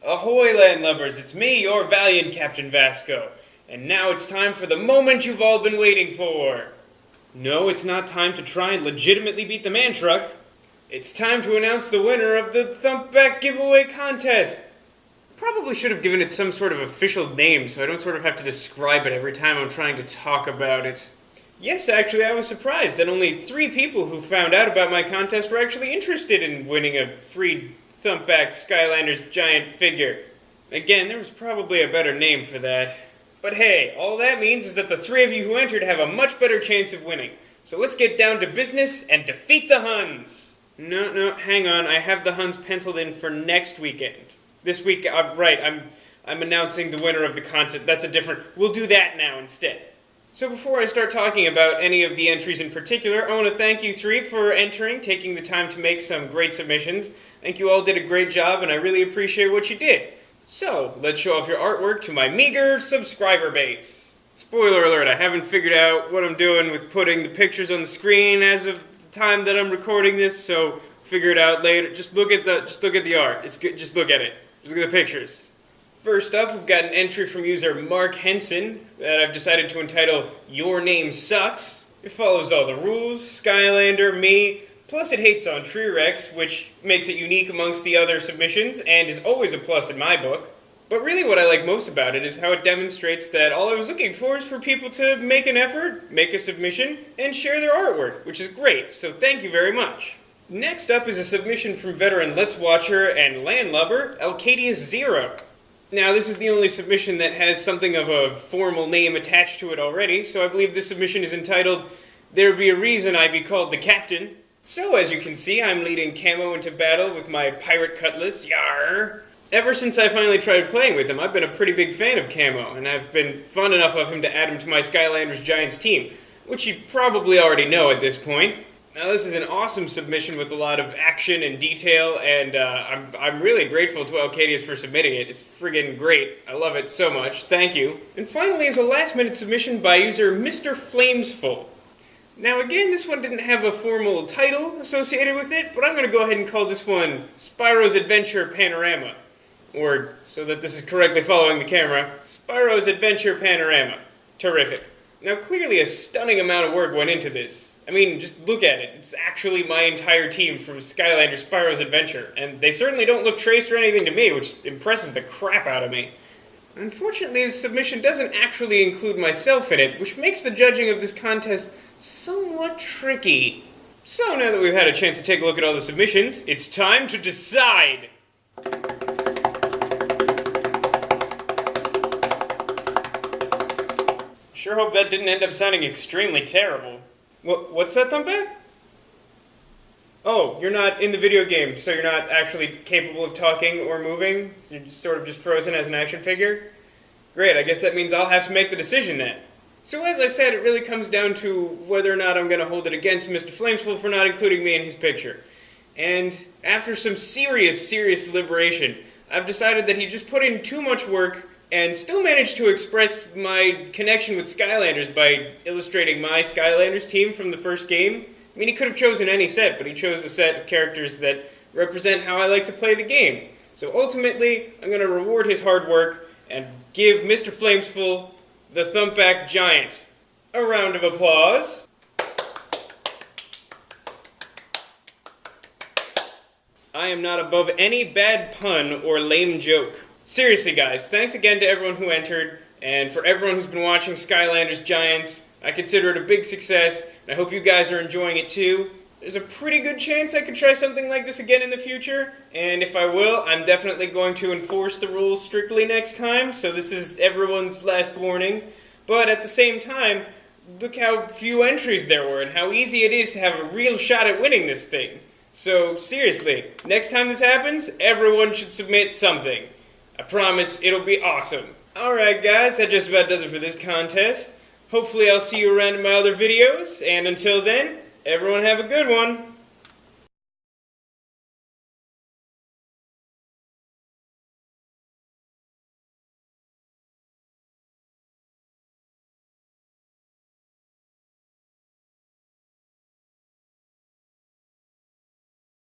Ahoy, landlubbers! It's me, your valiant Captain Vasco. And now it's time for the moment you've all been waiting for. No, it's not time to try and legitimately beat the man truck. It's time to announce the winner of the Thumpback giveaway contest. Probably should have given it some sort of official name so I don't sort of have to describe it every time I'm trying to talk about it. Yes, actually, I was surprised that only 3 people who found out about my contest were actually interested in winning a free Thumpback Skylanders giant figure. Again, there was probably a better name for that. But hey, all that means is that the 3 of you who entered have a much better chance of winning. So let's get down to business and defeat the Huns! No, hang on, I have the Huns penciled in for next weekend. This week, right, I'm announcing the winner of the contest. That's a different... We'll do that now instead. So before I start talking about any of the entries in particular, I want to thank you 3 for entering, taking the time to make some great submissions. I think you all did a great job, and I really appreciate what you did. So, let's show off your artwork to my meager subscriber base. Spoiler alert, I haven't figured out what I'm doing with putting the pictures on the screen as of the time that I'm recording this, so figure it out later. Just look at the art. It's good. Just look at it. Just look at the pictures. First up, we've got an entry from user Mark Henson that I've decided to entitle Your Name Sucks. It follows all the rules, Skylander, me, plus it hates on Tree Rex, which makes it unique amongst the other submissions and is always a plus in my book. But really what I like most about it is how it demonstrates that all I was looking for is for people to make an effort, make a submission, and share their artwork, which is great, so thank you very much. Next up is a submission from veteran Let's Watcher and landlubber Alcadius0. Now, this is the only submission that has something of a formal name attached to it already, so I believe this submission is entitled, There Be a Reason I Be Called the Captain. So, as you can see, I'm leading Camo into battle with my pirate cutlass, yarr! Ever since I finally tried playing with him, I've been a pretty big fan of Camo, and I've been fond enough of him to add him to my Skylanders Giants team, which you probably already know at this point. Now, this is an awesome submission with a lot of action and detail, and I'm really grateful to Alcadius for submitting it. It's friggin' great. I love it so much. Thank you. And finally is a last-minute submission by user Mr. Flamesful. Now, again, this one didn't have a formal title associated with it, but I'm going to go ahead and call this one Spyro's Adventure Panorama. Or, so that this is correctly following the camera, Spyro's Adventure Panorama. Terrific. Now, clearly a stunning amount of work went into this. I mean, just look at it. It's actually my entire team from Skylanders Spyro's Adventure, and they certainly don't look traced or anything to me, which impresses the crap out of me. Unfortunately, this submission doesn't actually include myself in it, which makes the judging of this contest somewhat tricky. So now that we've had a chance to take a look at all the submissions, it's time to decide! Sure hope that didn't end up sounding extremely terrible. What's that, Thumpback? Oh, you're not in the video game, so you're not actually capable of talking or moving? So you're just sort of just frozen as an action figure? Great, I guess that means I'll have to make the decision then. So as I said, it really comes down to whether or not I'm going to hold it against Mr. Flamesful for not including me in his picture. And after some serious deliberation, I've decided that he just put in too much work and still managed to express my connection with Skylanders by illustrating my Skylanders team from the first game. I mean, he could have chosen any set, but he chose a set of characters that represent how I like to play the game. So ultimately, I'm going to reward his hard work and give Mr. Flamesful the Thumpback Giant a round of applause. I am not above any bad pun or lame joke. Seriously, guys, thanks again to everyone who entered, and for everyone who's been watching Skylanders Giants. I consider it a big success, and I hope you guys are enjoying it too. There's a pretty good chance I could try something like this again in the future, and if I will, I'm definitely going to enforce the rules strictly next time, so this is everyone's last warning. But at the same time, look how few entries there were, and how easy it is to have a real shot at winning this thing. So, seriously, next time this happens, everyone should submit something. I promise it'll be awesome. Alright guys, that just about does it for this contest. Hopefully I'll see you around in my other videos, and until then, everyone have a good one.